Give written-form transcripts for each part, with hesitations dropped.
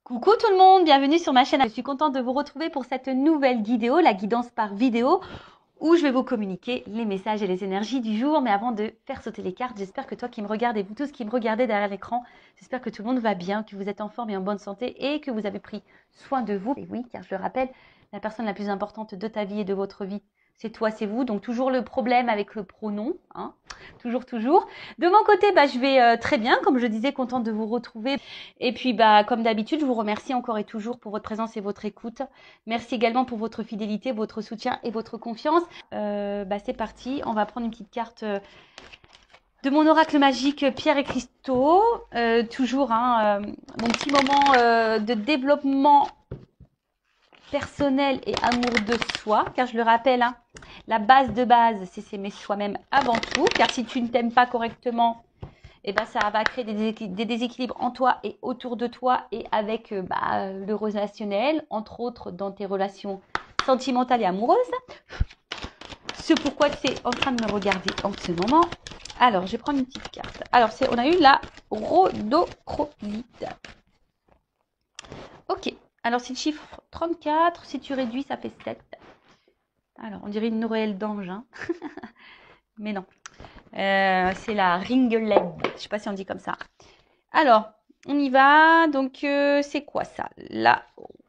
Coucou tout le monde, bienvenue sur ma chaîne. Je suis contente de vous retrouver pour cette nouvelle vidéo, la guidance par vidéo, où je vais vous communiquer les messages et les énergies du jour. Mais avant de faire sauter les cartes, j'espère que toi qui me regardes et vous tous qui me regardez derrière l'écran, j'espère que tout le monde va bien, que vous êtes en forme et en bonne santé et que vous avez pris soin de vous. Et oui, car je le rappelle, la personne la plus importante de ta vie et de votre vie, c'est toi, c'est vous. Donc toujours le problème avec le pronom, hein. Toujours, toujours. De mon côté, je vais très bien, comme je disais, contente de vous retrouver. Et puis, comme d'habitude, je vous remercie encore et toujours pour votre présence et votre écoute. Merci également pour votre fidélité, votre soutien et votre confiance. C'est parti, on va prendre une petite carte de mon oracle magique Pierre et Cristaux. Toujours mon petit moment de développement personnel et amour de soi, car je le rappelle, la base de base, c'est s'aimer soi-même avant tout, car si tu ne t'aimes pas correctement, ça va créer des déséquilibres en toi et autour de toi et avec le relationnel, entre autres dans tes relations sentimentales et amoureuses. Ce pourquoi tu es en train de me regarder en ce moment. Alors, je vais prendre une petite carte. Alors, on a eu la rhodochrosite. Ok. Alors, c'est le chiffre 34. Si tu réduis, ça fait 7. Alors, on dirait une Noël d'ange. Mais non. C'est la ringeled. Je ne sais pas si on dit comme ça. Alors, on y va. Donc, c'est quoi ça? La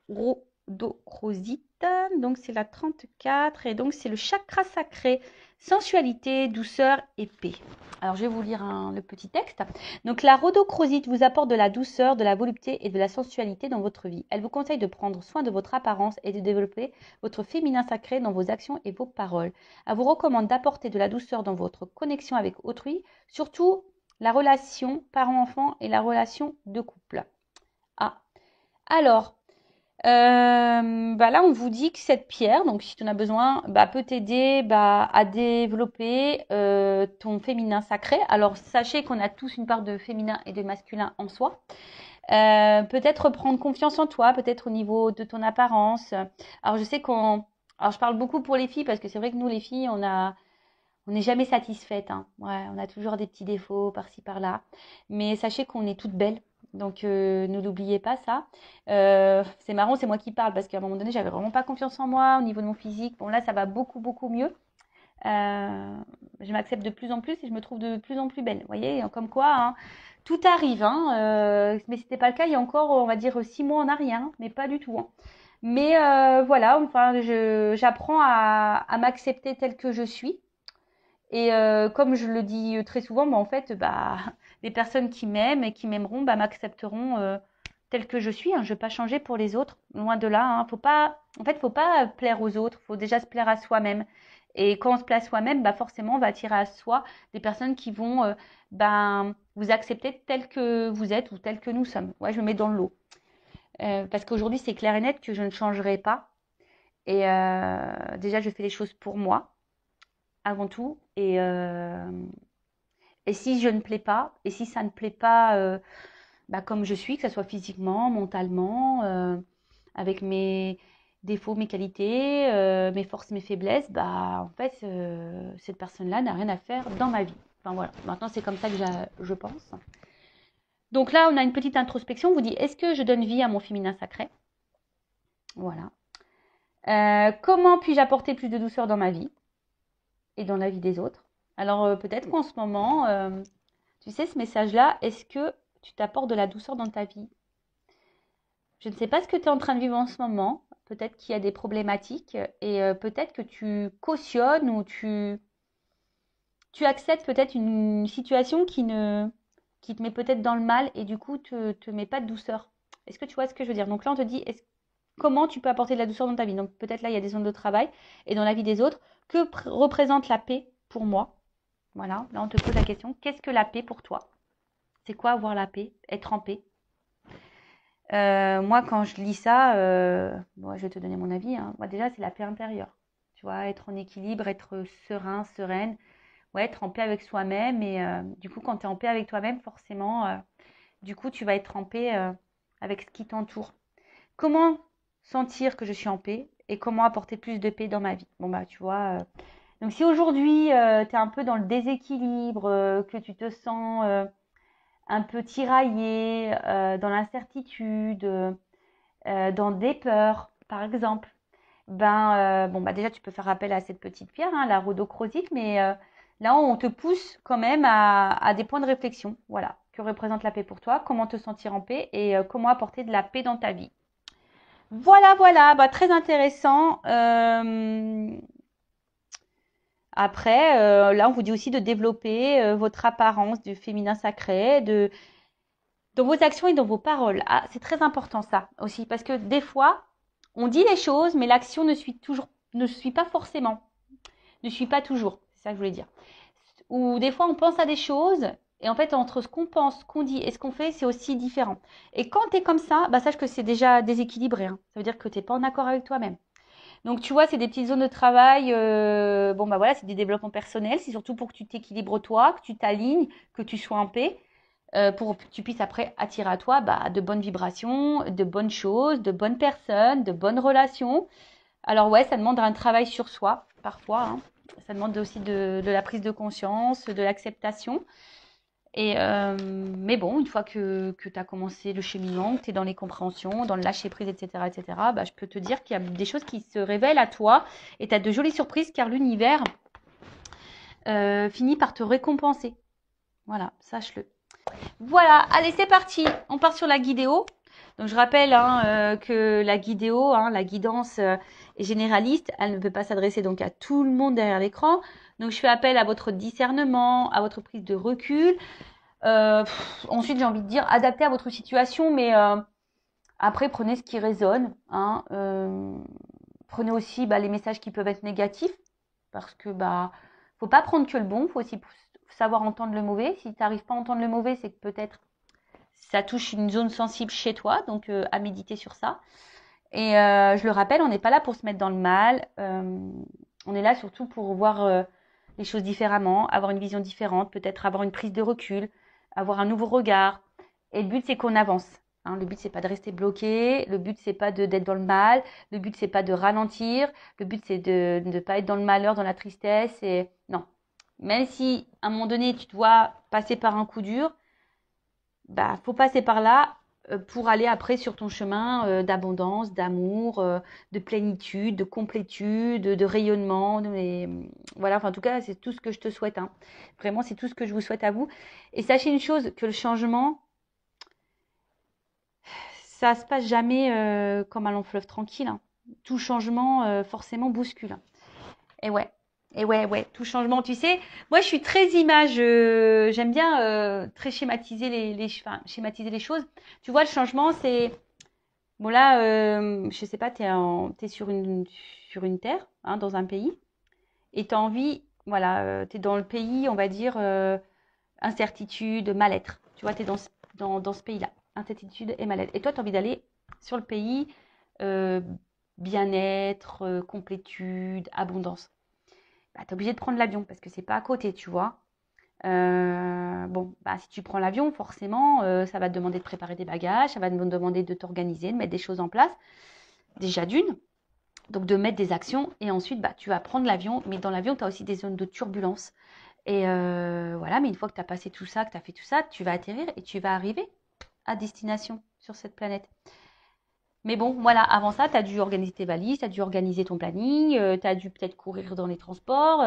rhodochrosite. Donc, c'est la 34. Et donc, c'est le chakra sacré. Sensualité, douceur et paix. Alors, je vais vous lire le petit texte. Donc, la rhodochrosite vous apporte de la douceur, de la volupté et de la sensualité dans votre vie. Elle vous conseille de prendre soin de votre apparence et de développer votre féminin sacré dans vos actions et vos paroles. Elle vous recommande d'apporter de la douceur dans votre connexion avec autrui, surtout la relation parent-enfant et la relation de couple. Alors, là, on vous dit que cette pierre, donc si tu en as besoin, peut t'aider à développer ton féminin sacré. Alors, sachez qu'on a tous une part de féminin et de masculin en soi. Peut-être prendre confiance en toi, peut-être au niveau de ton apparence. Alors, je sais alors je parle beaucoup pour les filles parce que c'est vrai que nous, les filles, on n'est jamais satisfaite. Ouais, on a toujours des petits défauts par-ci, par-là. Mais sachez qu'on est toutes belles. Donc, ne l'oubliez pas, ça. C'est marrant, c'est moi qui parle parce qu'à un moment donné, j'avais vraiment pas confiance en moi au niveau de mon physique. Bon, là, ça va beaucoup, beaucoup mieux. Je m'accepte de plus en plus et je me trouve de plus en plus belle. Vous voyez, comme quoi, tout arrive. Mais ce n'était pas le cas il y a encore, on va dire, 6 mois en arrière. Mais pas du tout. Mais voilà, enfin, j'apprends à m'accepter telle que je suis. Et comme je le dis très souvent, en fait, les personnes qui m'aiment et qui m'aimeront m'accepteront telle que je suis. Je ne vais pas changer pour les autres, loin de là. Faut pas plaire aux autres. Il faut déjà se plaire à soi-même. Et quand on se plaît à soi-même, forcément, on va attirer à soi des personnes qui vont vous accepter tel que vous êtes ou tel que nous sommes. Ouais, je me mets dans le lot. Parce qu'aujourd'hui, c'est clair et net que je ne changerai pas. Et déjà, je fais les choses pour moi avant tout. Et si je ne plais pas, et si ça ne plaît pas comme je suis, que ce soit physiquement, mentalement, avec mes défauts, mes qualités, mes forces, mes faiblesses, en fait, cette personne-là n'a rien à faire dans ma vie. Enfin voilà, maintenant c'est comme ça que je pense. Donc là, on a une petite introspection. On vous dit, est-ce que je donne vie à mon féminin sacré? Voilà. Comment puis-je apporter plus de douceur dans ma vie et dans la vie des autres? Alors peut-être qu'en ce moment, tu sais, ce message-là, est-ce que tu t'apportes de la douceur dans ta vie? Je ne sais pas ce que tu es en train de vivre en ce moment. Peut-être qu'il y a des problématiques et peut-être que tu cautionnes ou tu acceptes peut-être une situation qui te met peut-être dans le mal et du coup te met pas de douceur. Est-ce que tu vois ce que je veux dire? Donc là, on te dit comment tu peux apporter de la douceur dans ta vie? Donc peut-être là, il y a des zones de travail et dans la vie des autres. Que représente la paix pour moi? Voilà, là on te pose la question. Qu'est-ce que la paix pour toi? C'est quoi avoir la paix? Être en paix? Moi, quand je lis ça, je vais te donner mon avis. Moi, déjà, c'est la paix intérieure. Tu vois, être en équilibre, être serein, sereine. Ouais, être en paix avec soi-même. Et du coup, quand tu es en paix avec toi-même, forcément, du coup, tu vas être en paix avec ce qui t'entoure. Comment sentir que je suis en paix et comment apporter plus de paix dans ma vie? Bon, tu vois. Donc, si aujourd'hui, tu es un peu dans le déséquilibre, que tu te sens un peu tiraillé, dans l'incertitude, dans des peurs, par exemple. Bon, bah déjà, tu peux faire appel à cette petite pierre, hein, la rhodochrosite, mais là, on te pousse quand même à des points de réflexion. Voilà. Que représente la paix pour toi? Comment te sentir en paix et comment apporter de la paix dans ta vie? Voilà, voilà, bah, très intéressant. Après, là, on vous dit aussi de développer votre apparence du féminin sacré, dans vos actions et dans vos paroles. Ah, c'est très important ça aussi, parce que des fois, on dit les choses, mais l'action ne suit pas forcément, ne suit pas toujours. C'est ça que je voulais dire. Ou des fois, on pense à des choses, et en fait, entre ce qu'on pense, ce qu'on dit et ce qu'on fait, c'est aussi différent. Et quand tu es comme ça, bah, sache que c'est déjà déséquilibré, hein. Ça veut dire que tu n'es pas en accord avec toi-même. Donc, tu vois, c'est des petites zones de travail. Bon, bah voilà, c'est des développements personnels. C'est surtout pour que tu t'équilibres toi, que tu t'alignes, que tu sois en paix, pour que tu puisses après attirer à toi bah, de bonnes vibrations, de bonnes choses, de bonnes personnes, de bonnes relations. Alors, ouais, ça demande un travail sur soi, parfois, hein. Ça demande aussi de la prise de conscience, de l'acceptation. Mais bon, une fois que tu as commencé le cheminement, que tu es dans les compréhensions, dans le lâcher-prise, etc., bah, je peux te dire qu'il y a des choses qui se révèlent à toi et tu as de jolies surprises car l'univers finit par te récompenser. Voilà, sache-le. Voilà, allez, c'est parti. On part sur la guidéo. Donc, je rappelle hein, que la guidéo, hein, la guidance est généraliste. Elle ne peut pas s'adresser donc à tout le monde derrière l'écran. Donc, je fais appel à votre discernement, à votre prise de recul. Ensuite, j'ai envie de dire, adaptez à votre situation, mais après, prenez ce qui résonne. Hein, prenez aussi bah, les messages qui peuvent être négatifs, parce que bah, faut pas prendre que le bon, faut aussi savoir entendre le mauvais. Si tu n'arrives pas à entendre le mauvais, c'est que peut-être ça touche une zone sensible chez toi, donc à méditer sur ça. Et je le rappelle, on n'est pas là pour se mettre dans le mal. On est là surtout pour voir les choses différemment, avoir une vision différente, peut-être avoir une prise de recul, avoir un nouveau regard. Et le but, c'est qu'on avance. Hein, le but, c'est pas de rester bloqué. Le but, c'est pas d'être dans le mal. Le but, c'est pas de ralentir. Le but, c'est de ne pas être dans le malheur, dans la tristesse. Et non. Même si, à un moment donné, tu dois passer par un coup dur, bah, faut passer par là pour aller après sur ton chemin d'abondance, d'amour, de plénitude, de complétude, de rayonnement. Voilà, enfin, en tout cas, c'est tout ce que je te souhaite. Hein. Vraiment, c'est tout ce que je vous souhaite à vous. Et sachez une chose, que le changement, ça se passe jamais comme un long fleuve tranquille. Hein. Tout changement, forcément, bouscule. Et ouais. Et ouais, ouais, tout changement, tu sais. Moi, je suis très image. J'aime bien très schématiser enfin, schématiser les choses. Tu vois, le changement, c'est bon là. Je sais pas, t'es sur une terre, hein, dans un pays, et t'as envie, voilà, t'es dans le pays, on va dire incertitude, mal-être. Tu vois, t'es dans ce pays-là, incertitude et mal-être. Et toi, t'as envie d'aller sur le pays euh, bien-être, complétude, abondance. Bah, tu es obligé de prendre l'avion parce que c'est pas à côté, tu vois. Bon, bah, si tu prends l'avion, forcément, ça va te demander de préparer des bagages, ça va te demander de t'organiser, de mettre des choses en place. Déjà d'une, donc de mettre des actions. Et ensuite, bah, tu vas prendre l'avion. Mais dans l'avion, tu as aussi des zones de turbulence. Et voilà, mais une fois que tu as passé tout ça, que tu as fait tout ça, tu vas atterrir et tu vas arriver à destination sur cette planète. Mais bon, voilà, avant ça, tu as dû organiser tes valises, tu as dû organiser ton planning, tu as dû peut-être courir dans les transports,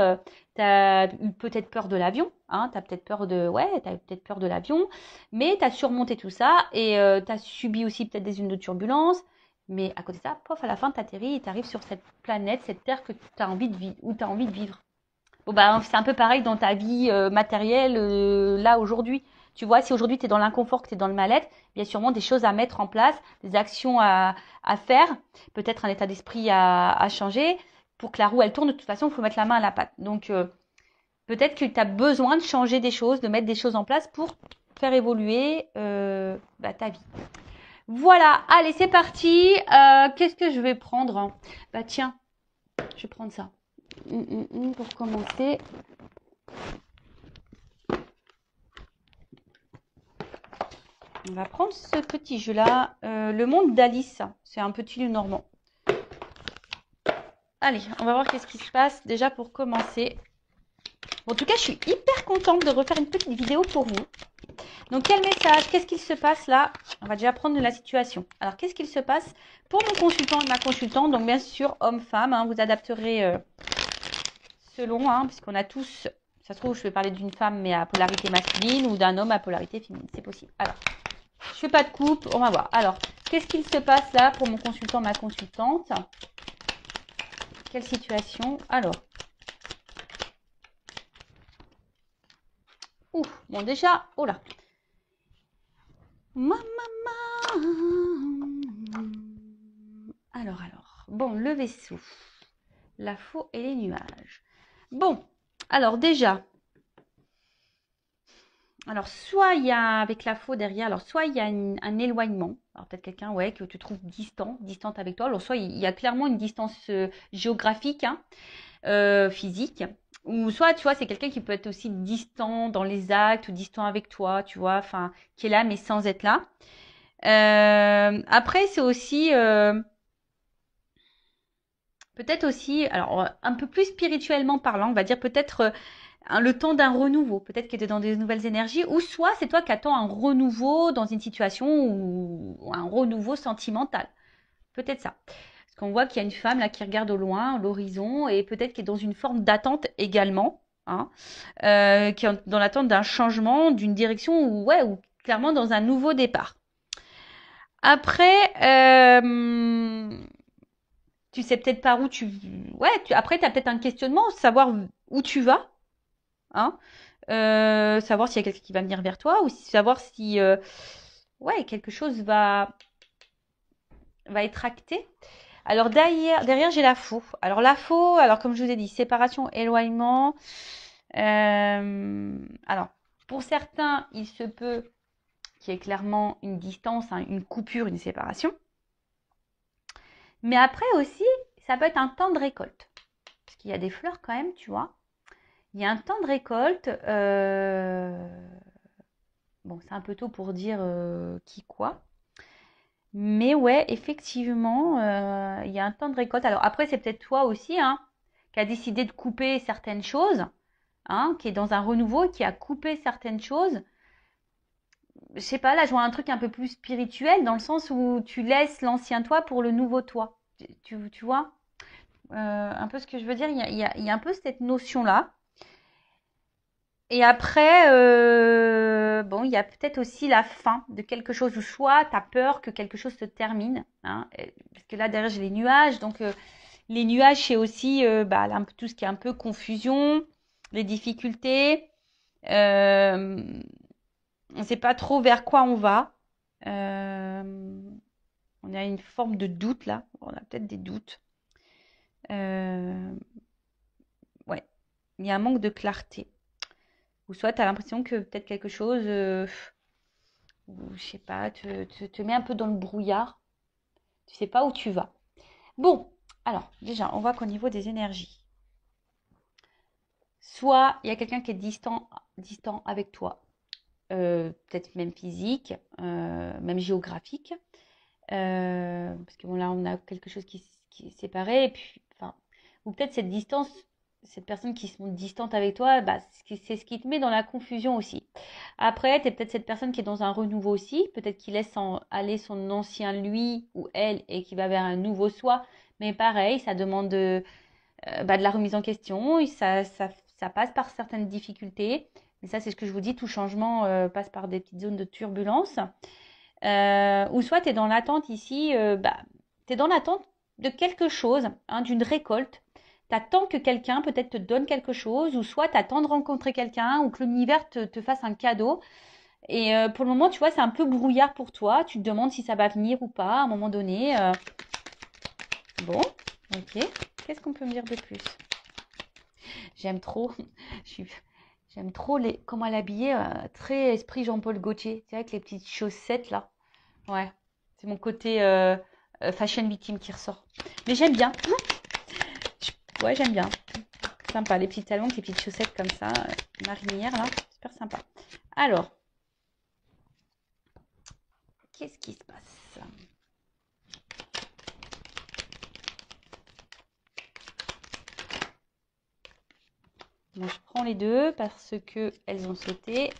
tu as eu peut-être peur de l'avion, hein, tu as peut-être peur de l'avion, mais tu as surmonté tout ça et tu as subi aussi peut-être des zones de turbulence, mais à côté de ça, pof, à la fin, tu atterris et tu arrives sur cette planète, cette terre que tu as envie de vivre, où tu as envie de vivre. Bon, bah, c'est un peu pareil dans ta vie matérielle, là, aujourd'hui. Tu vois, si aujourd'hui tu es dans l'inconfort, que tu es dans le mal-être, il y a sûrement des choses à mettre en place, des actions à faire, peut-être un état d'esprit à changer. Pour que la roue, elle tourne, de toute façon, il faut mettre la main à la pâte. Donc, peut-être que tu as besoin de changer des choses, de mettre des choses en place pour faire évoluer bah, ta vie. Voilà, allez, c'est parti. Qu'est-ce que je vais prendre? Bah tiens, je vais prendre ça. Pour commencer. On va prendre ce petit jeu-là. Le monde d'Alice. C'est un petit lieu normand. Allez, on va voir qu'est-ce qui se passe déjà pour commencer. Bon, en tout cas, je suis hyper contente de refaire une petite vidéo pour vous. Donc, quel message? Qu'est-ce qu'il se passe là? On va déjà prendre de la situation. Alors, qu'est-ce qu'il se passe pour mon consultant et ma consultante? Donc, bien sûr, homme-femme, hein, vous adapterez selon, hein, puisqu'on a tous, ça se trouve, je vais parler d'une femme mais à polarité masculine ou d'un homme à polarité féminine. C'est possible. Alors, je fais pas de coupe, on va voir. Alors, qu'est-ce qu'il se passe là pour mon consultant, ma consultante? Quelle situation? Alors, bon déjà, oh là. Alors. Bon, le vaisseau, la faux et les nuages. Bon, alors déjà, alors soit il y a avec la faux derrière, alors soit il y a un éloignement, alors peut-être quelqu'un ouais que tu trouves distante avec toi, alors soit il y a clairement une distance géographique, hein, physique, ou soit tu vois c'est quelqu'un qui peut être aussi distant dans les actes ou distant avec toi, tu vois, enfin qui est là mais sans être là. Après c'est aussi peut-être aussi, alors un peu plus spirituellement parlant, on va dire peut-être le temps d'un renouveau. Peut-être que tu es dans des nouvelles énergies, ou soit c'est toi qui attends un renouveau dans une situation ou un renouveau sentimental. Peut-être ça. Parce qu'on voit qu'il y a une femme là qui regarde au loin, l'horizon, et peut-être qui est dans une forme d'attente également, hein, qui est dans l'attente d'un changement, d'une direction, ou ouais, ou clairement dans un nouveau départ. Après, tu sais peut-être par où tu... Ouais, après, tu as peut-être un questionnement, savoir où tu vas, hein, savoir s'il y a quelqu'un qui va venir vers toi, ou savoir si ouais, quelque chose va être acté. Alors derrière j'ai la faux. Alors la faux, alors comme je vous ai dit, séparation, éloignement. Alors, pour certains, il se peut qu'il y ait clairement une distance, hein, une coupure, une séparation. Mais après aussi, ça peut être un temps de récolte. Parce qu'il y a des fleurs quand même, tu vois. Il y a un temps de récolte. Bon, c'est un peu tôt pour dire qui quoi. Mais ouais, effectivement, il y a un temps de récolte. Alors après, c'est peut-être toi aussi, hein, qui a décidé de couper certaines choses, hein, qui est dans un renouveau, qui a coupé certaines choses. Je sais pas, là, je vois un truc un peu plus spirituel, dans le sens où tu laisses l'ancien toi pour le nouveau toi. Tu vois un peu ce que je veux dire, il y a un peu cette notion-là. Et après, bon, il y a peut-être aussi la fin de quelque chose, ou soit tu as peur que quelque chose se termine, hein, parce que là, derrière, j'ai les nuages, donc les nuages, c'est aussi bah, là, tout ce qui est un peu confusion, les difficultés, on ne sait pas trop vers quoi on va, on a une forme de doute là, on a peut-être des doutes, ouais, il y a un manque de clarté, ou soit tu as l'impression que peut-être quelque chose... ou je sais pas, te met un peu dans le brouillard. Tu sais pas où tu vas. Bon, alors déjà, on voit qu'au niveau des énergies, soit il y a quelqu'un qui est distant avec toi, peut-être même physique, même géographique, parce que bon là on a quelque chose qui est séparé, et puis, enfin, ou peut-être cette distance, cette personne qui se montre distante avec toi, bah, c'est ce qui te met dans la confusion aussi. Après, tu es peut-être cette personne qui est dans un renouveau aussi, peut-être qui laisse aller son ancien lui ou elle et qui va vers un nouveau soi, mais pareil, ça demande bah, de la remise en question, et ça passe par certaines difficultés, mais ça c'est ce que je vous dis, tout changement passe par des petites zones de turbulence. Ou soit tu es dans l'attente ici, bah, tu es dans l'attente de quelque chose, hein, d'une récolte. Tu attends que quelqu'un peut-être te donne quelque chose, ou soit tu attends de rencontrer quelqu'un, ou que l'univers te fasse un cadeau. Et pour le moment, tu vois, c'est un peu brouillard pour toi. Tu te demandes si ça va venir ou pas à un moment donné. Bon, ok. Qu'est-ce qu'on peut me dire de plus? J'aime trop. J'aime trop comment elle est habillée, très esprit Jean-Paul Gaultier. Tu sais, avec les petites chaussettes là. Ouais, c'est mon côté fashion victime qui ressort. Mais j'aime bien. Ouais, j'aime bien. Sympa, les petits talons, les petites chaussettes comme ça, marinières là, super sympa. Alors, qu'est-ce qui se passe? Bon, je prends les deux parce que elles ont sauté.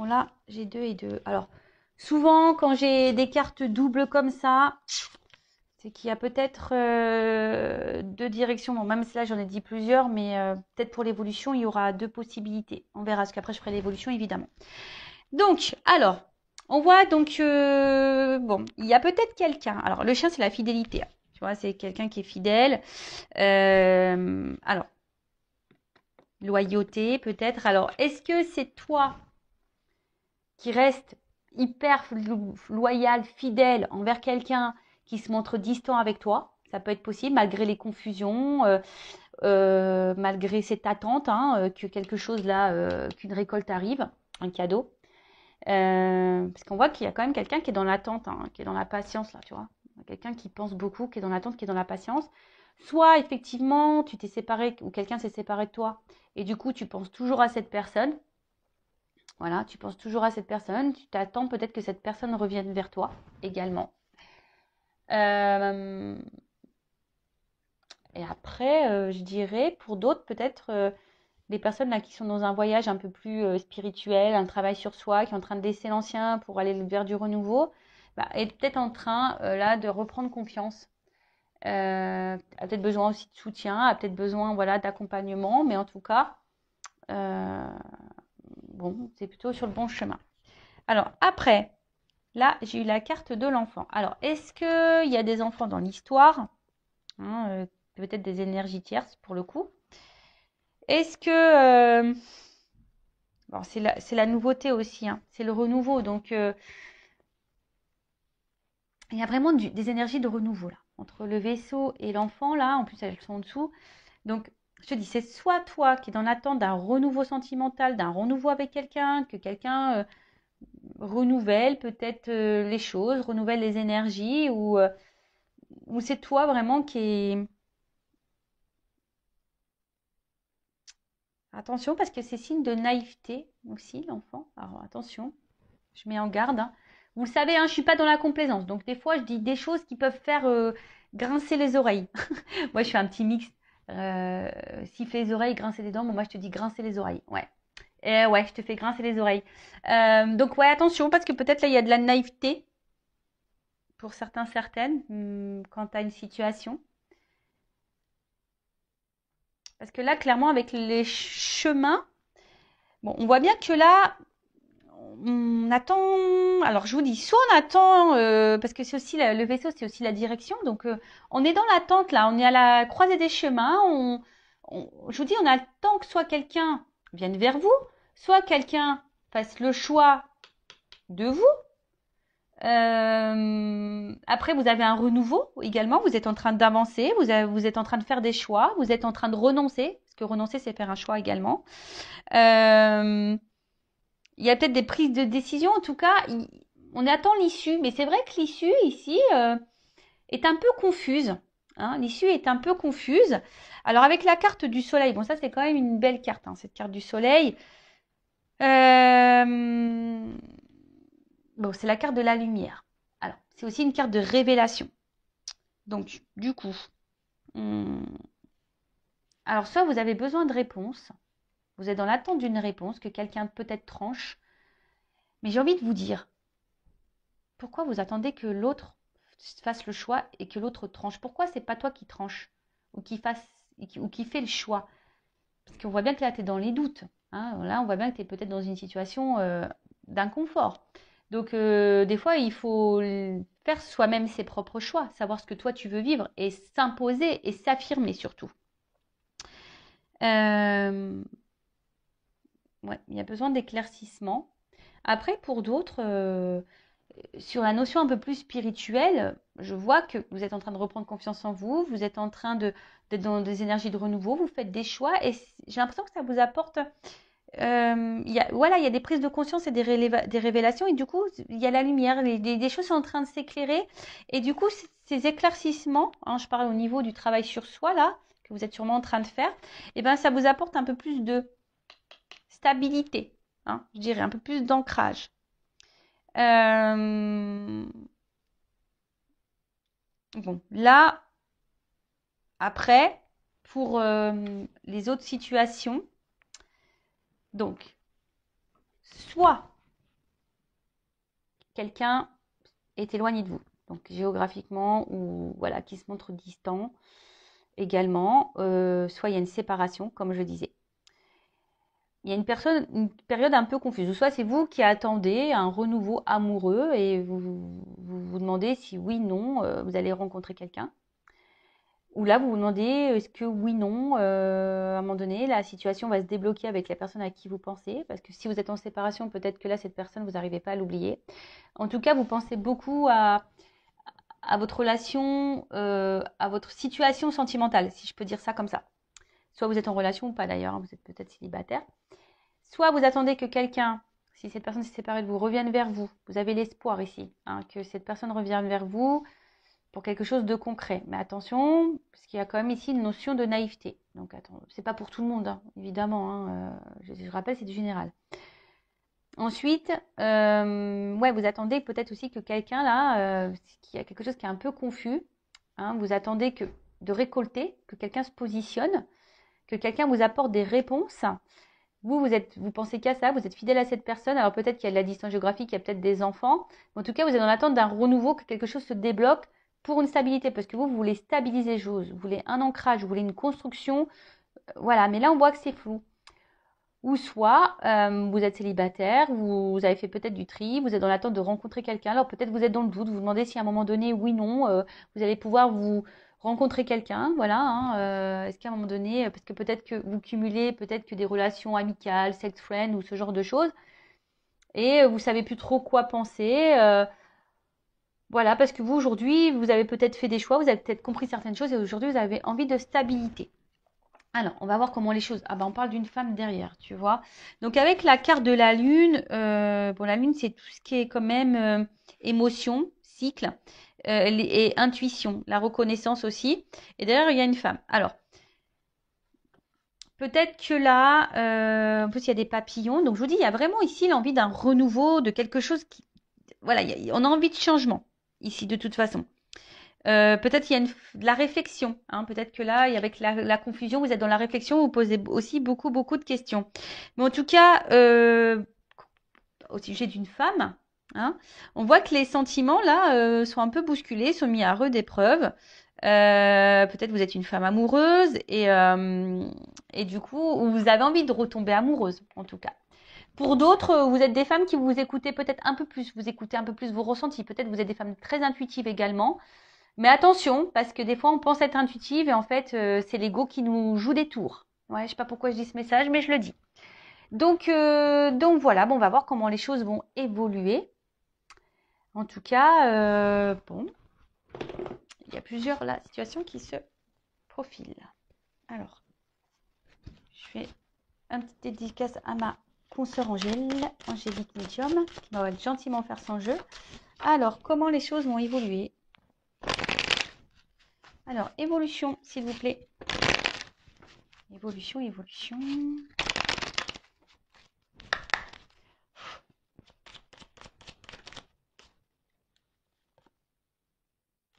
Bon, là, j'ai 2 et 2. Alors, souvent, quand j'ai des cartes doubles comme ça, c'est qu'il y a peut-être 2 directions. Bon, même si là, j'en ai dit plusieurs, mais peut-être pour l'évolution, il y aura 2 possibilités. On verra, parce qu'après, je ferai l'évolution, évidemment. Donc, alors, on voit donc, bon, il y a peut-être quelqu'un. Alors, le chien, c'est la fidélité. Tu vois, c'est quelqu'un qui est fidèle. Alors, loyauté, peut-être. Alors, est-ce que c'est toi qui reste hyper loyal, fidèle envers quelqu'un qui se montre distant avec toi? Ça peut être possible, malgré les confusions, malgré cette attente, hein, que quelque chose là, qu'une récolte arrive, un cadeau. Parce qu'on voit qu'il y a quand même quelqu'un qui est dans l'attente, hein, qui est dans la patience là, tu vois. Quelqu'un qui pense beaucoup, qui est dans l'attente, qui est dans la patience. Soit effectivement, tu t'es séparé ou quelqu'un s'est séparé de toi et du coup, tu penses toujours à cette personne. Voilà, tu penses toujours à cette personne. Tu t'attends peut-être que cette personne revienne vers toi également. Euh, et après, je dirais, pour d'autres, peut-être des personnes là qui sont dans un voyage un peu plus spirituel, un travail sur soi, qui est en train de laisser l'ancien pour aller vers du renouveau, bah, est peut-être en train là de reprendre confiance. A peut-être besoin aussi de soutien, a peut-être besoin voilà d'accompagnement, mais en tout cas, euh, bon, c'est plutôt sur le bon chemin. Alors après, là, j'ai eu la carte de l'enfant. Alors, est-ce qu'il y a des enfants dans l'histoire, hein, peut-être des énergies tierces pour le coup. Est-ce que bon, c'est la nouveauté aussi, hein, c'est le renouveau. Donc, il y a vraiment des énergies de renouveau là. Entre le vaisseau et l'enfant, là, en plus elles sont en dessous. Donc, je te dis, c'est soit toi qui es dans l'attente d'un renouveau sentimental, d'un renouveau avec quelqu'un, que quelqu'un renouvelle peut-être les choses, renouvelle les énergies, ou c'est toi vraiment qui est... Attention, parce que c'est signe de naïveté aussi, l'enfant. Alors, attention, je mets en garde, hein. Vous le savez, hein, je suis pas dans la complaisance. Donc, des fois, je dis des choses qui peuvent faire grincer les oreilles. Moi, je fais un petit mix. Siffler les oreilles, grincer les dents. Bon, moi, je te dis grincer les oreilles. Ouais. Et ouais, je te fais grincer les oreilles. Donc, ouais, attention, parce que peut-être là, il y a de la naïveté pour certains, certaines, quant à une situation. Parce que là, clairement, avec les chemins, bon, on voit bien que là, on attend. Alors, je vous dis, soit on attend, parce que c'est aussi le vaisseau, c'est aussi la direction. Donc, on est dans l'attente là. On est à la croisée des chemins. Je vous dis, on attend que soit quelqu'un vienne vers vous, soit quelqu'un fasse le choix de vous. Après, vous avez un renouveau également. Vous êtes en train d'avancer. Vous êtes en train de faire des choix. Vous êtes en train de renoncer. Parce que renoncer, c'est faire un choix également. Euh, il y a peut-être des prises de décision. En tout cas, on attend l'issue. Mais c'est vrai que l'issue ici est un peu confuse. Hein. L'issue est un peu confuse. Alors avec la carte du soleil, bon ça c'est quand même une belle carte, hein, cette carte du soleil. Bon, c'est la carte de la lumière. Alors c'est aussi une carte de révélation. Donc du coup, alors soit vous avez besoin de réponses, vous êtes dans l'attente d'une réponse que quelqu'un peut-être tranche, mais j'ai envie de vous dire, pourquoi vous attendez que l'autre fasse le choix et que l'autre tranche? Pourquoi c'est pas toi qui tranche ou qui fait le choix? Parce qu'on voit bien que là, tu es dans les doutes. Hein. Là, on voit bien que tu es peut-être dans une situation d'inconfort. Donc, des fois, il faut faire soi-même ses propres choix, savoir ce que toi, tu veux vivre et s'imposer et s'affirmer surtout. Ouais, il y a besoin d'éclaircissement. Après, pour d'autres, sur la notion un peu plus spirituelle, je vois que vous êtes en train de reprendre confiance en vous, vous êtes en train d'être dans des énergies de renouveau, vous faites des choix et j'ai l'impression que ça vous apporte, voilà, il y a des prises de conscience et des révélations et du coup, il y a la lumière, des choses sont en train de s'éclairer et du coup, ces éclaircissements, hein, je parle au niveau du travail sur soi là, que vous êtes sûrement en train de faire, et ben ça vous apporte un peu plus de stabilité, hein, je dirais, un peu plus d'ancrage. Euh, Bon, là, après, pour les autres situations, donc, soit quelqu'un est éloigné de vous, donc géographiquement ou voilà, qui se montre distant également, soit il y a une séparation, comme je disais. Il y a une période un peu confuse, ou soit c'est vous qui attendez un renouveau amoureux et vous demandez si oui, non, vous allez rencontrer quelqu'un. Ou là, vous vous demandez, est-ce que oui, non, à un moment donné, la situation va se débloquer avec la personne à qui vous pensez. Parce que si vous êtes en séparation, peut-être que là, cette personne, vous n'arrivez pas à l'oublier. En tout cas, vous pensez beaucoup à votre relation, à votre situation sentimentale, si je peux dire ça comme ça. Soit vous êtes en relation ou pas d'ailleurs, hein, vous êtes peut-être célibataire. Soit vous attendez que quelqu'un, si cette personne s'est séparée de vous, revienne vers vous. Vous avez l'espoir ici, hein, que cette personne revienne vers vous pour quelque chose de concret. Mais attention, parce qu'il y a quand même ici une notion de naïveté. Donc, c'est pas pour tout le monde, hein, évidemment. Hein, je rappelle, c'est du général. Ensuite, ouais, vous attendez peut-être aussi que quelqu'un là, qu'il y a quelque chose qui est un peu confus. Hein, vous attendez de récolter, que quelqu'un se positionne, que quelqu'un vous apporte des réponses. Vous pensez qu'à ça, vous êtes fidèle à cette personne. Alors peut-être qu'il y a de la distance géographique, il y a peut-être des enfants. Mais en tout cas, vous êtes en attente d'un renouveau, que quelque chose se débloque pour une stabilité. Parce que vous voulez stabiliser les choses, vous voulez un ancrage, vous voulez une construction. Voilà, mais là, on voit que c'est flou. Ou soit, vous êtes célibataire, vous avez fait peut-être du tri, vous êtes dans l'attente de rencontrer quelqu'un. Alors peut-être vous êtes dans le doute, vous vous demandez si à un moment donné, oui, non, vous allez pouvoir vous rencontrer quelqu'un. Voilà, hein, est-ce qu'à un moment donné, parce que peut-être que vous cumulez peut-être que des relations amicales, sex friend ou ce genre de choses, et vous savez plus trop quoi penser. Voilà, parce que vous aujourd'hui, vous avez peut-être fait des choix, vous avez peut-être compris certaines choses et aujourd'hui, vous avez envie de stabilité. Alors, on va voir comment les choses. Ah ben, on parle d'une femme derrière, tu vois. Donc, avec la carte de la lune, bon, la lune, c'est tout ce qui est quand même émotion, cycle et intuition, la reconnaissance aussi. Et derrière, il y a une femme. Alors, peut-être que là, en plus, il y a des papillons. Donc, je vous dis, il y a vraiment ici l'envie d'un renouveau, de quelque chose qui. Voilà, on a envie de changement ici, de toute façon. Peut-être qu'il y a de la réflexion. Hein. Peut-être que là, avec la confusion, vous êtes dans la réflexion, vous posez aussi beaucoup, beaucoup de questions. Mais en tout cas, au sujet d'une femme, hein, on voit que les sentiments, là, sont un peu bousculés, sont mis à rude épreuve. Peut-être vous êtes une femme amoureuse et du coup, vous avez envie de retomber amoureuse, en tout cas. Pour d'autres, vous êtes des femmes qui vous écoutez peut-être un peu plus, vous écoutez un peu plus vos ressentis. Peut-être vous êtes des femmes très intuitives également. Mais attention, parce que des fois, on pense être intuitive et en fait, c'est l'ego qui nous joue des tours. Ouais, je sais pas pourquoi je dis ce message, mais je le dis. Donc voilà, bon, on va voir comment les choses vont évoluer. En tout cas, bon, il y a plusieurs là, situations qui se profilent. Alors, je fais un petit dédicace à ma consoeur Angélique Medium, qui va gentiment faire son jeu. Alors, comment les choses vont évoluer? Alors, évolution, s'il vous plaît. Évolution, évolution.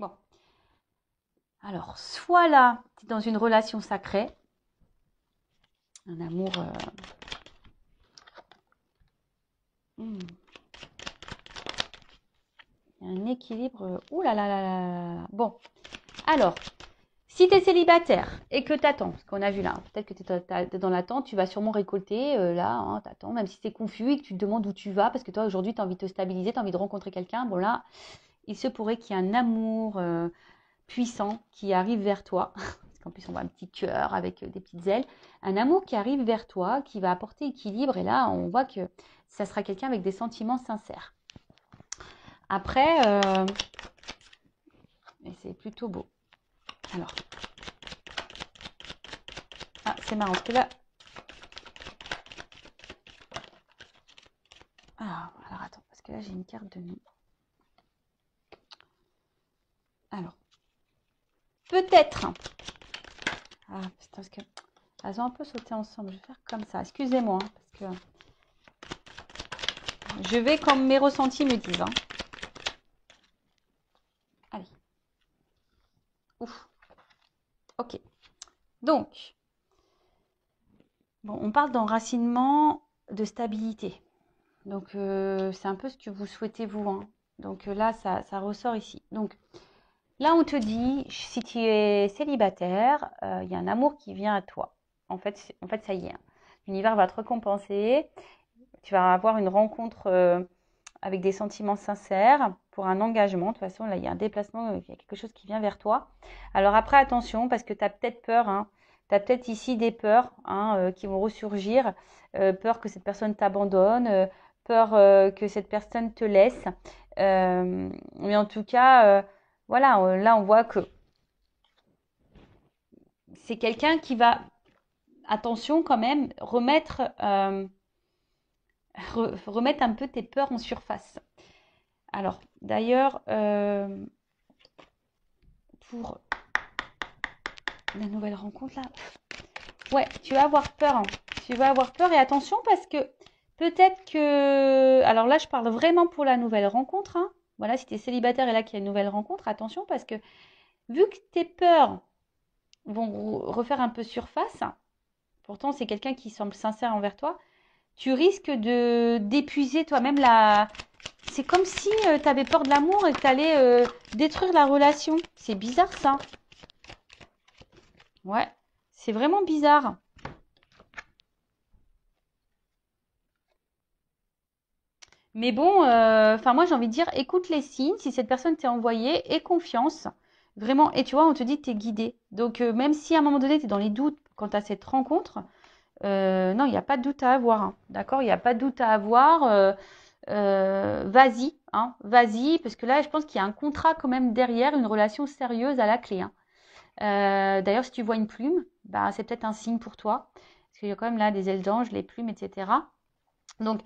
Bon. Alors, soit là, tu es dans une relation sacrée, un amour. Un équilibre. Ouh là là là là là. Bon. Alors, si tu es célibataire et que tu attends, ce qu'on a vu là, peut-être que tu es dans l'attente, tu vas sûrement récolter là, hein, tu attends, même si c'est confus et que tu te demandes où tu vas, parce que toi aujourd'hui tu as envie de te stabiliser, tu as envie de rencontrer quelqu'un. Bon là, il se pourrait qu'il y ait un amour puissant qui arrive vers toi. Parce qu'en plus, on voit un petit cœur avec des petites ailes. Un amour qui arrive vers toi, qui va apporter équilibre. Et là, on voit que ça sera quelqu'un avec des sentiments sincères. Après, c'est plutôt beau. Alors, c'est marrant parce que là. Alors attends, parce que là, j'ai une carte de nous. Alors, peut-être. Ah, putain, parce que. Elles ont un peu sauté ensemble. Je vais faire comme ça. Excusez-moi, hein, parce que. Je vais comme mes ressentis me disent. Hein. Allez. Ouf. Ok. Donc, bon, on parle d'enracinement, de stabilité. Donc, c'est un peu ce que vous souhaitez vous, hein. Donc là, ça ressort ici. Donc là, on te dit, si tu es célibataire, il y a un amour qui vient à toi. En fait, ça y est, hein. L'univers va te récompenser. Tu vas avoir une rencontre avec des sentiments sincères pour un engagement. De toute façon, là, il y a un déplacement, il y a quelque chose qui vient vers toi. Alors après, attention, parce que tu as peut-être peur, hein. Tu as peut-être ici des peurs, hein, qui vont ressurgir. Peur que cette personne t'abandonne, peur que cette personne te laisse. Mais en tout cas, voilà, là, on voit que c'est quelqu'un qui va, attention quand même, remettre un peu tes peurs en surface. Alors, d'ailleurs, pour la nouvelle rencontre, là, ouais, tu vas avoir peur, hein. Tu vas avoir peur et attention parce que peut-être que... Alors là, je parle vraiment pour la nouvelle rencontre, hein. Voilà, si tu es célibataire et là qu'il y a une nouvelle rencontre, attention parce que vu que tes peurs vont refaire un peu surface, pourtant c'est quelqu'un qui semble sincère envers toi, tu risques de d'épuiser toi-même la... C'est comme si tu avais peur de l'amour et que tu allais détruire la relation. C'est bizarre ça. Ouais, c'est vraiment bizarre. Mais bon, enfin moi j'ai envie de dire, écoute les signes, si cette personne t'est envoyée, aie confiance. Vraiment, et tu vois, on te dit que tu es guidé. Donc même si à un moment donné tu es dans les doutes quant à cette rencontre, non, il n'y a pas de doute à avoir, hein. D'accord? Il n'y a pas de doute à avoir. Vas-y, hein, vas-y, parce que là, je pense qu'il y a un contrat quand même derrière, une relation sérieuse à la clé, hein. D'ailleurs, si tu vois une plume, bah, c'est peut-être un signe pour toi, parce qu'il y a quand même là des ailes d'ange, les plumes, etc. Donc,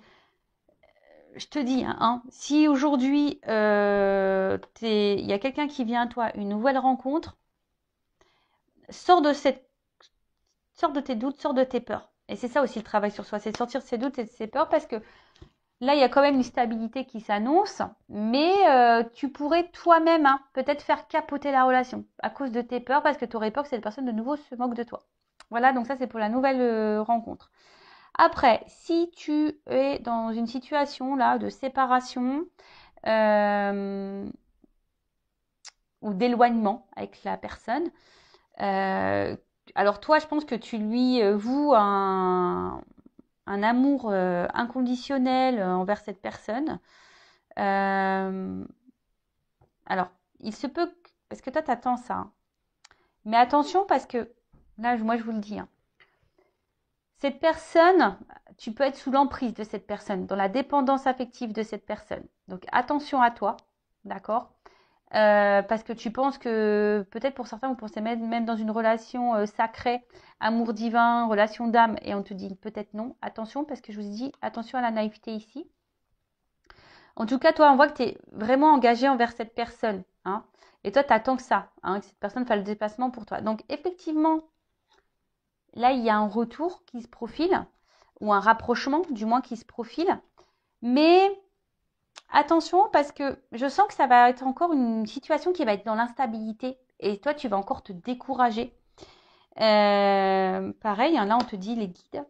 je te dis, hein, si aujourd'hui, il y a quelqu'un qui vient à toi, une nouvelle rencontre, sors de sors de tes doutes, sors de tes peurs. Et c'est ça aussi le travail sur soi, c'est de sortir de ses doutes et de ses peurs, parce que là, il y a quand même une stabilité qui s'annonce, mais tu pourrais toi-même, hein, peut-être faire capoter la relation à cause de tes peurs, parce que tu aurais peur que cette personne de nouveau se moque de toi. Voilà, donc ça c'est pour la nouvelle rencontre. Après, si tu es dans une situation là de séparation euh, ou d'éloignement avec la personne, euh, alors toi, je pense que tu lui voues un amour inconditionnel envers cette personne. Euh, alors, il se peut, parce que toi, t'attends ça, hein. Mais attention parce que, là, moi, je vous le dis, hein, cette personne, tu peux être sous l'emprise de cette personne, dans la dépendance affective de cette personne. Donc, attention à toi, d'accord? Parce que tu penses que, peut-être pour certains, vous pensez même dans une relation sacrée, amour divin, relation d'âme, et on te dit peut-être non. Attention, parce que je vous dis, attention à la naïveté ici. En tout cas, toi, on voit que tu es vraiment engagé envers cette personne, hein. Et toi, tu attends que ça, hein, que cette personne fasse le déplacement pour toi. Donc, effectivement, là, il y a un retour qui se profile, ou un rapprochement, du moins, qui se profile. Mais attention, parce que je sens que ça va être encore une situation qui va être dans l'instabilité. Et toi, tu vas encore te décourager. Pareil, hein, là, on te dit les guides.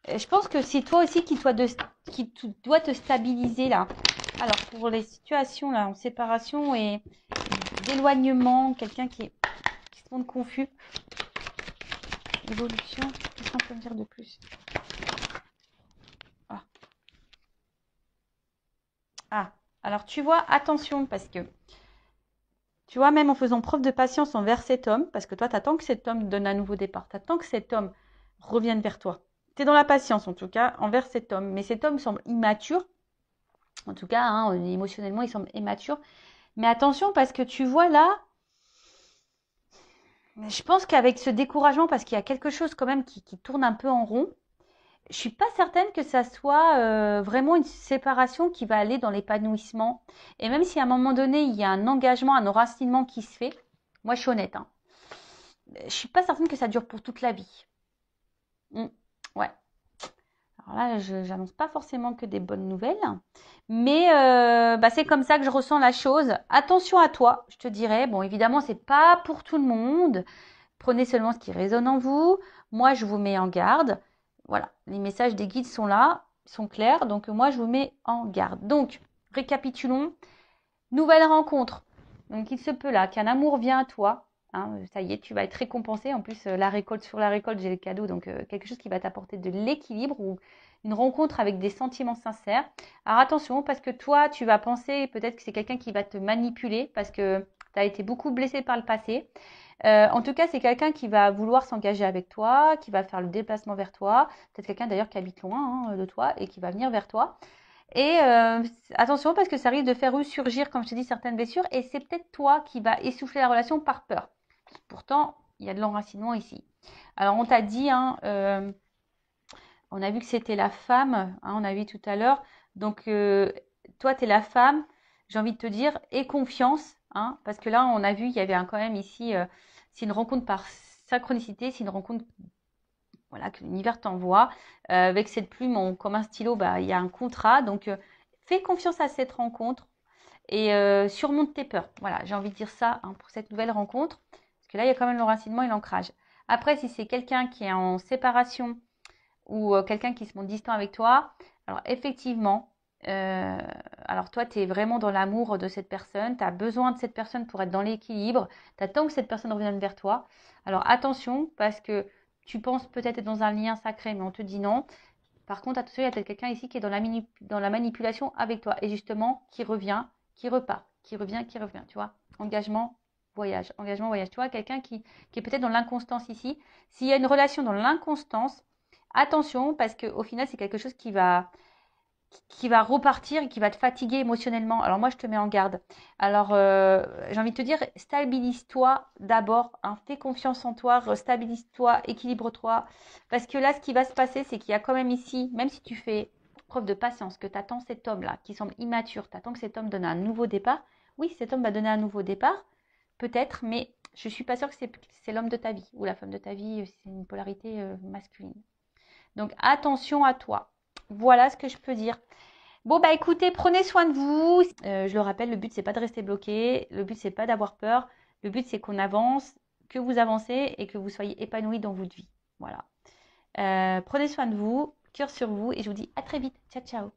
Je pense que c'est toi aussi qui dois te stabiliser là. Alors, pour les situations là, en séparation et d'éloignement, quelqu'un qui se montre confus. Évolution, qu'est-ce qu'on peut me dire de plus? Ah. Ah, alors tu vois, attention, parce que tu vois, même en faisant preuve de patience envers cet homme, parce que toi, tu attends que cet homme donne un nouveau départ, tu attends que cet homme revienne vers toi. Tu es dans la patience, en tout cas, envers cet homme. Mais cet homme semble immature. En tout cas, hein, émotionnellement, il semble immature. Mais attention, parce que tu vois là, je pense qu'avec ce découragement, parce qu'il y a quelque chose quand même qui tourne un peu en rond, je suis pas certaine que ça soit vraiment une séparation qui va aller dans l'épanouissement. Et même si à un moment donné, il y a un engagement, un enracinement qui se fait, moi je suis honnête, hein, je suis pas certaine que ça dure pour toute la vie. Ouais. Alors là, je n'annonce pas forcément que des bonnes nouvelles, mais bah, c'est comme ça que je ressens la chose. Attention à toi, je te dirais. Bon, évidemment, c'est pas pour tout le monde. Prenez seulement ce qui résonne en vous. Moi, je vous mets en garde. Voilà, les messages des guides sont là, sont clairs. Donc, moi, je vous mets en garde. Donc, récapitulons. Nouvelle rencontre. Donc, il se peut là qu'un amour vient à toi. Hein, ça y est, tu vas être récompensé. En plus, la récolte sur la récolte, j'ai le cadeau. Donc, quelque chose qui va t'apporter de l'équilibre ou une rencontre avec des sentiments sincères. Alors, attention, parce que toi, tu vas penser peut-être que c'est quelqu'un qui va te manipuler parce que tu as été beaucoup blessé par le passé. En tout cas, c'est quelqu'un qui va vouloir s'engager avec toi, qui va faire le déplacement vers toi. Peut-être quelqu'un d'ailleurs qui habite loin de toi et qui va venir vers toi. Et attention parce que ça risque de faire ressurgir, comme je te dis, certaines blessures. Et c'est peut-être toi qui va essouffler la relation par peur. Pourtant, il y a de l'enracinement ici. Alors, on t'a dit, hein, on a vu que c'était la femme, hein, on a vu tout à l'heure. Donc, toi, tu es la femme, j'ai envie de te dire, aie confiance. Hein, parce que là, on a vu, il y avait quand même ici, c'est une rencontre par synchronicité, c'est une rencontre voilà, que l'univers t'envoie. Avec cette plume, comme un stylo, bah, il y a un contrat. Donc, fais confiance à cette rencontre et surmonte tes peurs. Voilà, j'ai envie de dire ça hein, pour cette nouvelle rencontre. Parce que là, il y a quand même l'enracinement et l'ancrage. Après, si c'est quelqu'un qui est en séparation ou quelqu'un qui se montre distant avec toi, alors effectivement, euh, alors toi, tu es vraiment dans l'amour de cette personne, tu as besoin de cette personne pour être dans l'équilibre, tu attends que cette personne revienne vers toi. Alors attention, parce que tu penses peut-être être dans un lien sacré, mais on te dit non. Par contre, attention, il y a peut-être quelqu'un ici qui est dans la manipulation avec toi, et justement, qui revient, qui repart, qui revient, tu vois. Engagement, voyage, tu vois, quelqu'un qui est peut-être dans l'inconstance ici. S'il y a une relation dans l'inconstance, attention, parce qu'au final, c'est quelque chose qui va repartir et qui va te fatiguer émotionnellement. Alors moi, je te mets en garde. Alors, j'ai envie de te dire, stabilise-toi d'abord. Hein, fais confiance en toi, stabilise-toi, équilibre-toi. Parce que là, ce qui va se passer, c'est qu'il y a quand même ici, même si tu fais preuve de patience, que tu attends cet homme-là, qui semble immature, tu attends que cet homme donne un nouveau départ. Oui, cet homme va donner un nouveau départ, peut-être, mais je ne suis pas sûre que c'est l'homme de ta vie ou la femme de ta vie, c'est une polarité masculine. Donc attention à toi. Voilà ce que je peux dire. Bon bah écoutez, prenez soin de vous. Je le rappelle, le but c'est pas de rester bloqué, le but c'est pas d'avoir peur, le but c'est qu'on avance, que vous avancez et que vous soyez épanoui dans votre vie. Voilà. Prenez soin de vous, cœur sur vous et je vous dis à très vite. Ciao ciao.